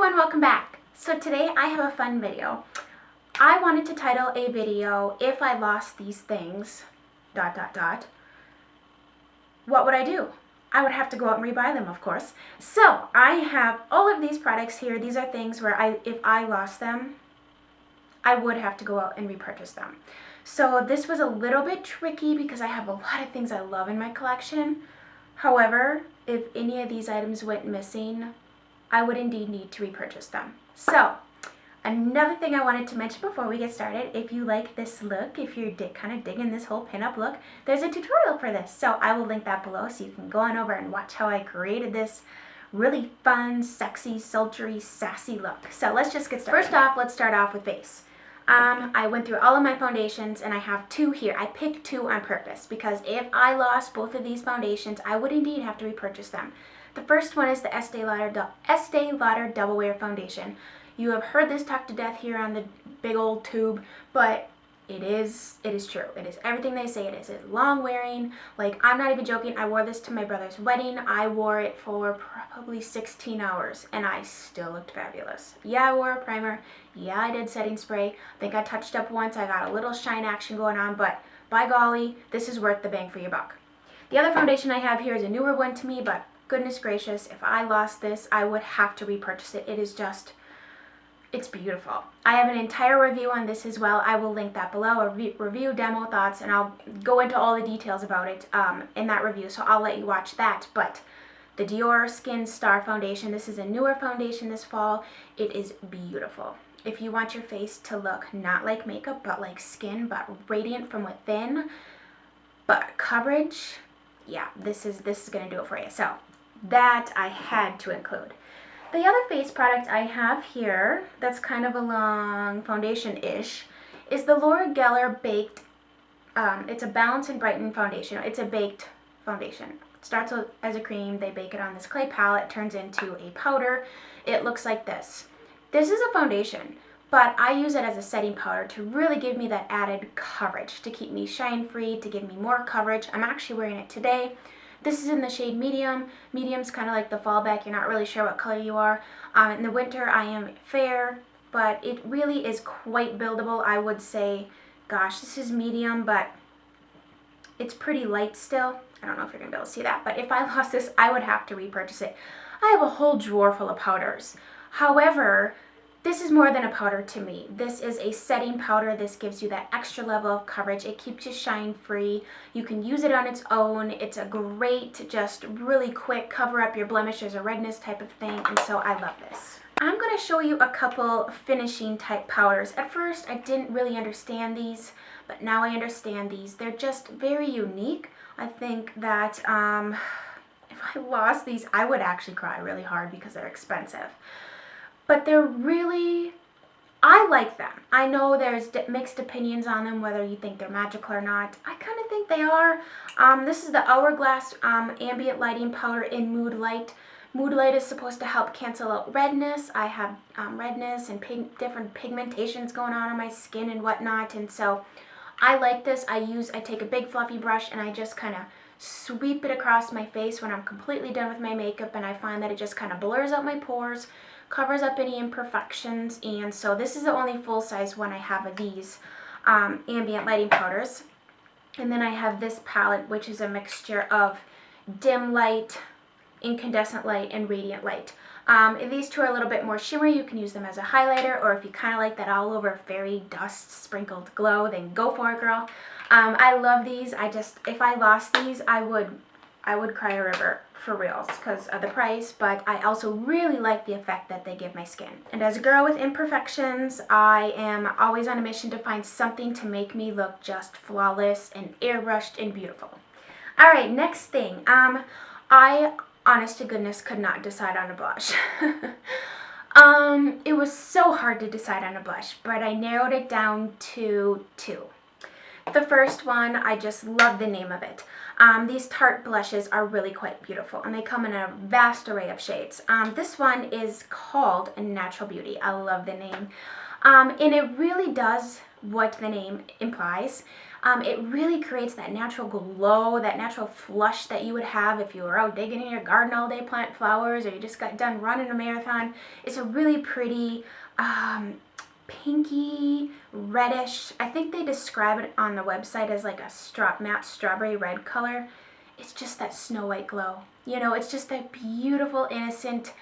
everyone, welcome back. So today I have a fun video. I wanted to title a video, if I lost these things, ... what would I do? I would have to go out and rebuy them, of course. So I have all of these products here. These are things where if I lost them, I would have to go out and repurchase them. So this was a little bit tricky because I have a lot of things I love in my collection. However, if any of these items went missing, I would indeed need to repurchase them. So, another thing I wanted to mention before we get started, if you like this look, if you're kind of digging this whole pinup look, there's a tutorial for this. So I will link that below so you can go on over and watch how I created this really fun, sexy, sultry, sassy look. So let's just get started. First off, let's start off with base. I went through all of my foundations and I have two here. I picked two on purpose because if I lost both of these foundations, I would indeed have to repurchase them. The first one is the Estee Lauder Double Wear Foundation. You have heard this talked to death here on the big old tube, but it is true. It is everything they say it is. It's long wearing. Like, I'm not even joking. I wore this to my brother's wedding. I wore it for probably 16 hours and I still looked fabulous. Yeah, I wore a primer. Yeah, I did setting spray. I think I touched up once. I got a little shine action going on, but by golly, this is worth the bang for your buck. The other foundation I have here is a newer one to me, but goodness gracious, if I lost this, I would have to repurchase it. It is just, it's beautiful. I have an entire review on this as well. I will link that below, a review, demo, thoughts, and I'll go into all the details about it in that review, so I'll let you watch that. But the Dior Skin Star Foundation, this is a newer foundation this fall. It is beautiful. If you want your face to look not like makeup, but like skin, but radiant from within, but coverage, yeah, this is gonna do it for you. So that I had to include. The other face product I have here that's kind of a long foundation-ish is the Laura Geller Baked, it's a Balance and Brighten foundation. It's a baked foundation. It starts as a cream, they bake it on this clay palette, turns into a powder. It looks like this. This is a foundation, but I use it as a setting powder to really give me that added coverage, to keep me shine-free, to give me more coverage. I'm actually wearing it today. This is in the shade medium. Medium's kind of like the fallback. You're not really sure what color you are. In the winter, I am fair, but it really is quite buildable. I would say, gosh, this is medium, but it's pretty light still. I don't know if you're going to be able to see that, but if I lost this, I would have to repurchase it. I have a whole drawer full of powders. However, this is more than a powder to me. This is a setting powder. This gives you that extra level of coverage. It keeps you shine free. You can use it on its own. It's a great, just really quick cover up your blemishes or redness type of thing, and so I love this. I'm going to show you a couple finishing type powders. At first, I didn't really understand these, but now I understand these. They're just very unique. I think that if I lost these, I would actually cry really hard because they're expensive. But they're really, I like them. I know there's mixed opinions on them, whether you think they're magical or not. I kind of think they are. This is the Hourglass Ambient Lighting Powder in Mood Light. Mood Light is supposed to help cancel out redness. I have redness and different pigmentations going on my skin and whatnot, and so I like this. I take a big fluffy brush and I just kind of sweep it across my face when I'm completely done with my makeup, and I find that it just kind of blurs out my pores, covers up any imperfections, and so this is the only full-size one I have of these ambient lighting powders. And then I have this palette, which is a mixture of dim light, incandescent light, and radiant light. These two are a little bit more shimmery. You can use them as a highlighter, or if you kind of like that all over fairy dust sprinkled glow, then go for it, girl. I love these. If I lost these, I would cry a river for reals because of the price, but I also really like the effect that they give my skin. And as a girl with imperfections, I am always on a mission to find something to make me look just flawless and airbrushed and beautiful. All right, next thing. I, honest to goodness, could not decide on a blush. It was so hard to decide on a blush, but I narrowed it down to two. The first one, I just love the name of it. These Tarte blushes are really quite beautiful, and they come in a vast array of shades. This one is called Natural Beauty. I love the name. And it really does what the name implies. It really creates that natural glow, that natural flush that you would have if you were out digging in your garden all day planting flowers, or you just got done running a marathon. It's a really pretty pinky, reddish. I think they describe it on the website as like a matte strawberry red color. It's just that snow white glow. You know, it's just that beautiful, innocent,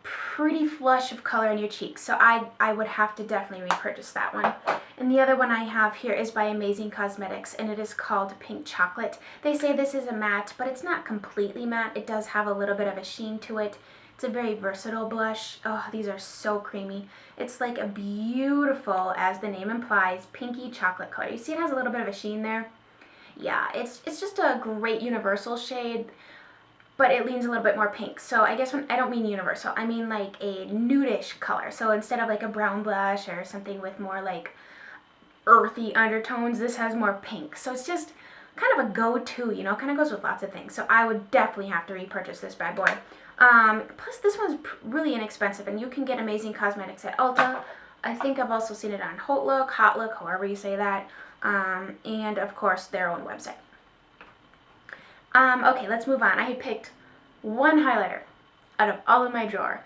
pretty flush of color in your cheeks. So I would have to definitely repurchase that one. And the other one I have here is by Amazing Cosmetics, and it is called Pink Chocolate. They say this is a matte, but it's not completely matte. It does have a little bit of a sheen to it. It's a very versatile blush. Oh, these are so creamy. It's like a beautiful, as the name implies, pinky chocolate color. You see it has a little bit of a sheen there? Yeah, it's just a great universal shade, but it leans a little bit more pink. So I guess I don't mean universal, I mean like a nudish color. So instead of like a brown blush or something with more like earthy undertones, this has more pink. So it's just kind of a go-to, you know, kind of goes with lots of things. So I would definitely have to repurchase this bad boy. Plus this one's really inexpensive, and you can get Amazing Cosmetics at Ulta. I think I've also seen it on Hautelook, however you say that, and of course their own website. Okay, let's move on. I picked one highlighter out of all in my drawer,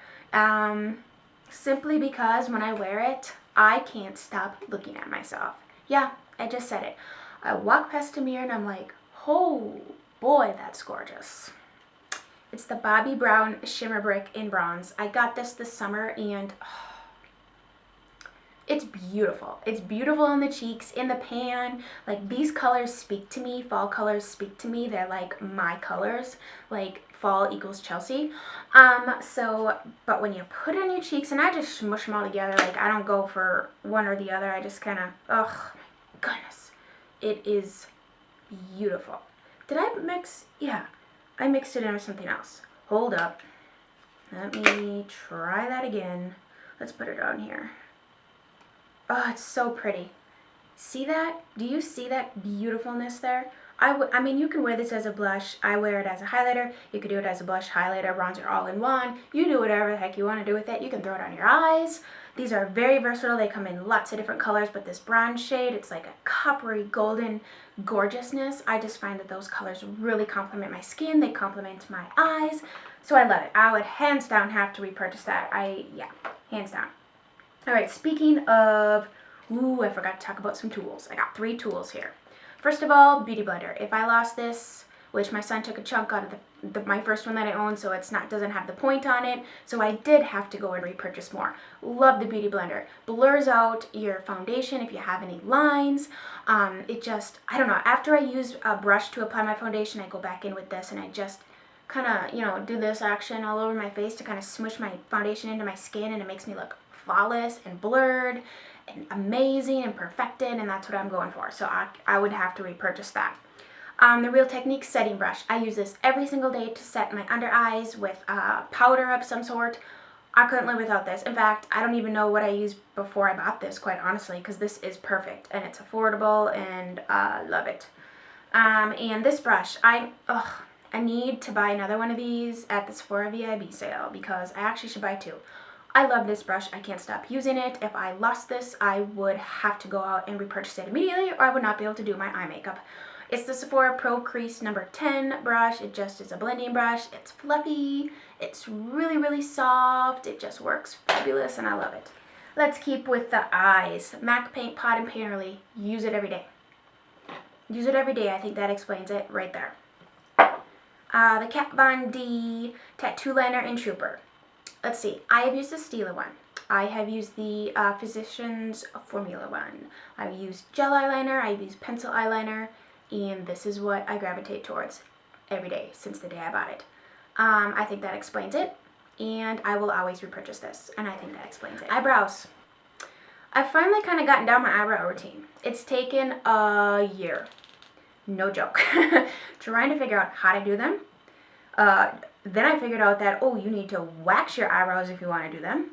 simply because when I wear it, I can't stop looking at myself. Yeah, I just said it. I walk past a mirror and I'm like, oh boy, that's gorgeous. It's the Bobbi Brown Shimmer Brick in bronze. I got this summer, and it's beautiful. It's beautiful in the cheeks, in the pan. Like, these colors speak to me. Fall colors speak to me. They're like my colors. Like, fall equals Chelsea. But when you put it on your cheeks, and I just smush them all together. Like, I don't go for one or the other. I just kind of, oh, goodness. It is beautiful. Did I mix? Yeah. I mixed it in with something else. Hold up. Let me try that again. Let's put it on here. Oh, it's so pretty. See that? Do you see that beautifulness there? I mean, you can wear this as a blush. I wear it as a highlighter. You could do it as a blush, highlighter, bronzer, all in one. You do whatever the heck you want to do with it. You can throw it on your eyes. These are very versatile. They come in lots of different colors, but this bronze shade, it's like a coppery golden gorgeousness. I just find that those colors really complement my skin. They complement my eyes. So I love it. I would hands down have to repurchase that. Yeah, hands down. All right, speaking of, I forgot to talk about some tools. I got 3 tools here. First of all, Beauty Blender. If I lost this, which my son took a chunk out of my first one that I owned, so it's doesn't have the point on it, so I did have to go and repurchase more. Love the Beauty Blender. Blurs out your foundation if you have any lines. It just, I don't know, after I use a brush to apply my foundation, I go back in with this and I just kind of, you know, do this action all over my face to kind of smush my foundation into my skin, and it makes me look flawless and blurred and amazing and perfected, and that's what I'm going for. So I would have to repurchase that. The Real Technique setting brush. I use this every single day to set my under eyes with powder of some sort. I couldn't live without this. In fact, I don't even know what I used before I bought this, quite honestly, because this is perfect and it's affordable, and love it. And this brush, I need to buy another one of these at the Sephora VIB sale, because I actually should buy 2. I love this brush. I can't stop using it. If I lost this, I would have to go out and repurchase it immediately, or I would not be able to do my eye makeup. It's the Sephora Pro Crease number 10 brush. It just is a blending brush. It's fluffy. It's really, really soft. It just works fabulous, and I love it. Let's keep with the eyes. MAC Paint Pot and Painterly. Use it every day. Use it every day. I think that explains it right there. The Kat Von D Tattoo Liner in Trooper. Let's see. I have used the Stila one. I have used the Physicians Formula one. I've used gel eyeliner. I've used pencil eyeliner. And this is what I gravitate towards every day since the day I bought it. I think that explains it. And I will always repurchase this. And I think that explains it. Eyebrows. I've finally kind of gotten down my eyebrow routine. It's taken a year. No joke. Trying to figure out how to do them. Then I figured out that, you need to wax your eyebrows if you want to do them.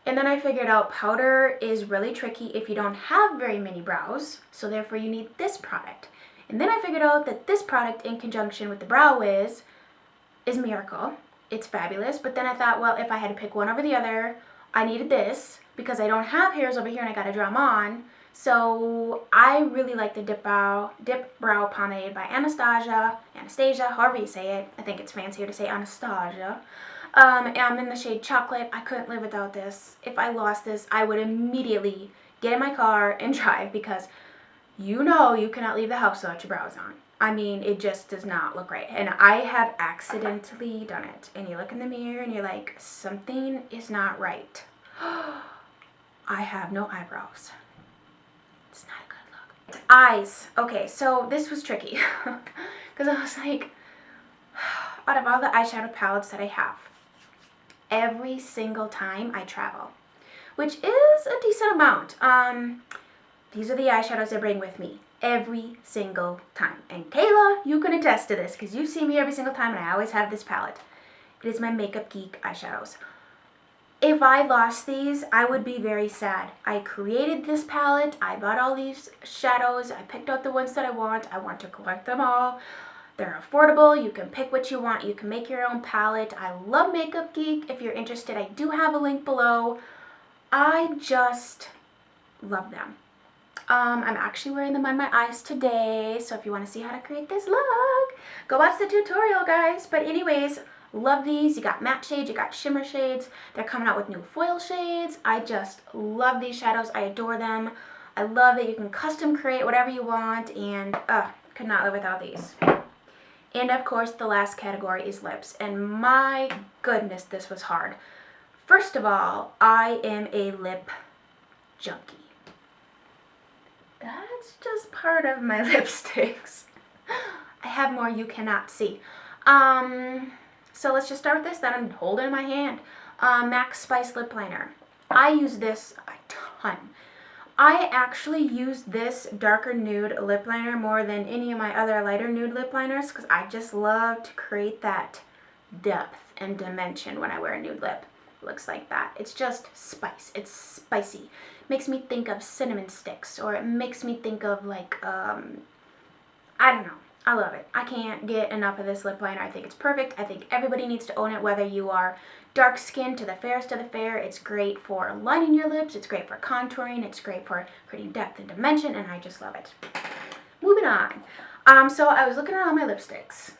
And then I figured out powder is really tricky if you don't have very many brows. So therefore you need this product. And then I figured out that this product in conjunction with the Brow Wiz is miracle. It's fabulous. But then I thought, well, if I had to pick one over the other, I needed this because I don't have hairs over here and I got to draw them on. So I really like the Dip Brow Pomade by Anastasia, however you say it. I think it's fancier to say Anastasia. I'm in the shade Chocolate. I couldn't live without this. If I lost this, I would immediately get in my car and drive, because you know you cannot leave the house without your brows on. I mean, it just does not look right. And I have accidentally done it. And you look in the mirror and you're like, something is not right. I have no eyebrows. It's not a good look. Eyes. Okay, so this was tricky. Because I was like, out of all the eyeshadow palettes that I have, every single time I travel, which is a decent amount, these are the eyeshadows I bring with me every single time. And Kayla, you can attest to this, because you see me every single time and I always have this palette. It is my Makeup Geek eyeshadows. If I lost these, I would be very sad. I created this palette, I bought all these shadows, I picked out the ones that I want to collect them all. They're affordable, you can pick what you want, you can make your own palette. I love Makeup Geek. If you're interested, I do have a link below. I just love them. I'm actually wearing them on my eyes today, so if you want to see how to create this look, go watch the tutorial, guys. But anyways, love these. You got matte shades, you got shimmer shades. They're coming out with new foil shades. I just love these shadows. I adore them. I love that you can custom create whatever you want, and could not live without these. And of course, the last category is lips, and my goodness, this was hard. First of all, I am a lip junkie. That's just part of my lipsticks. I have more you cannot see. So let's just start with this that I'm holding in my hand. MAC Spice Lip Liner. I use this a ton. I actually use this darker nude lip liner more than any of my other lighter nude lip liners, because I just love to create that depth and dimension when I wear a nude lip. Looks like that. It's just spice. It's spicy. Makes me think of cinnamon sticks, or it makes me think of like, I don't know. I love it. I can't get enough of this lip liner. I think it's perfect. I think everybody needs to own it, whether you are dark skinned to the fairest of the fair. It's great for lining your lips. It's great for contouring. It's great for creating depth and dimension, and I just love it. Moving on. So I was looking at all my lipsticks,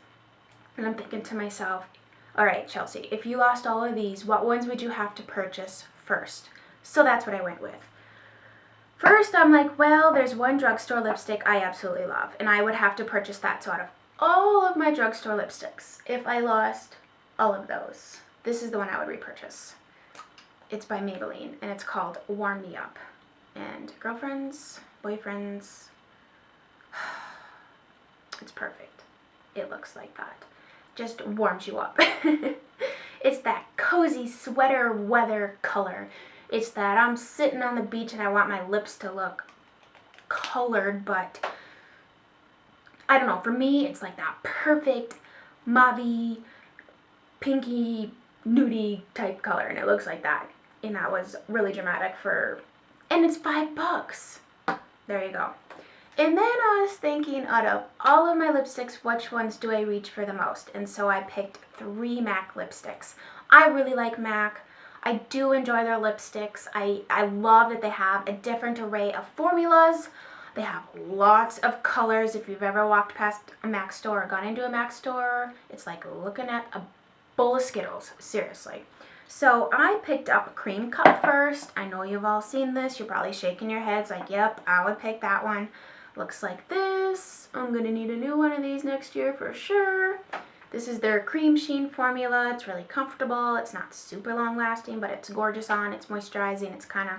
and I'm thinking to myself, all right, Chelsea, if you lost all of these, what ones would you have to purchase first? So that's what I went with. First, I'm like, well, there's one drugstore lipstick I absolutely love, and I would have to purchase that. So out of all of my drugstore lipsticks, if I lost all of those, this is the one I would repurchase. It's by Maybelline, and it's called Warm Me Up. And girlfriends, boyfriends, it's perfect. It looks like that. Just warms you up. It's that cozy sweater weather color. It's that I'm sitting on the beach and I want my lips to look colored, but I don't know. For me, it's like that perfect mauve-y, pinky, nudie type color, and it looks like that. And that was really dramatic and it's $5. There you go. And then I was thinking, out of all of my lipsticks, which ones do I reach for the most? And so I picked 3 MAC lipsticks. I really like MAC. I do enjoy their lipsticks. I love that they have a different array of formulas. They have lots of colors. If you've ever walked past a MAC store or gone into a MAC store, it's like looking at a bowl of Skittles, seriously. So I picked up a cream cup first. I know you've all seen this. You're probably shaking your heads like, yep, I would pick that one. Looks like this. I'm gonna need a new one of these next year for sure. This is their cream sheen formula. It's really comfortable. It's not super long lasting, but it's gorgeous on. It's moisturizing. It's kind of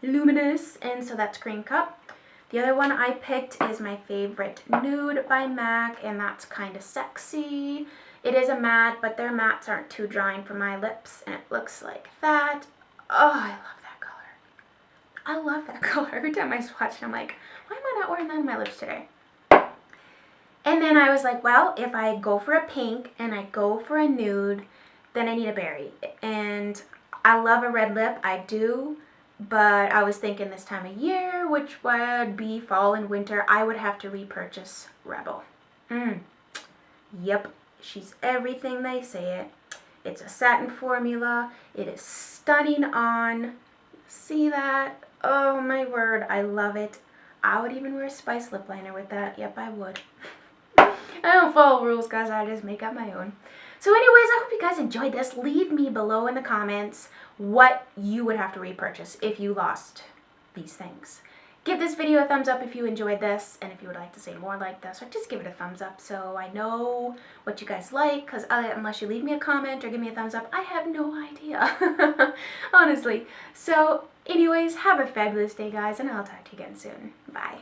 luminous, and so that's cream cup. The other one I picked is my favorite Nude by MAC, and that's kind of sexy. It is a matte, but their mattes aren't too drying for my lips, and it looks like that. Oh, I love that color. I love that color. Every time I swatch it, I'm like, why am I not wearing that on my lips today? And then I was like, well, if I go for a pink and I go for a nude, then I need a berry. And I love a red lip, I do, but I was thinking this time of year, which would be fall and winter, I would have to repurchase Rebel. Yep, she's everything they say it. It's a satin formula. It is stunning on. See that? Oh my word, I love it. I would even wear a spice lip liner with that. Yep, I would. I don't follow rules, guys. I just make up my own. So anyways, I hope you guys enjoyed this. Leave me below in the comments what you would have to repurchase if you lost these things. Give this video a thumbs up if you enjoyed this, and if you would like to see more like this, or just give it a thumbs up so I know what you guys like, because unless you leave me a comment or give me a thumbs up, I have no idea, honestly. So anyways, have a fabulous day, guys, and I'll talk to you again soon. Bye.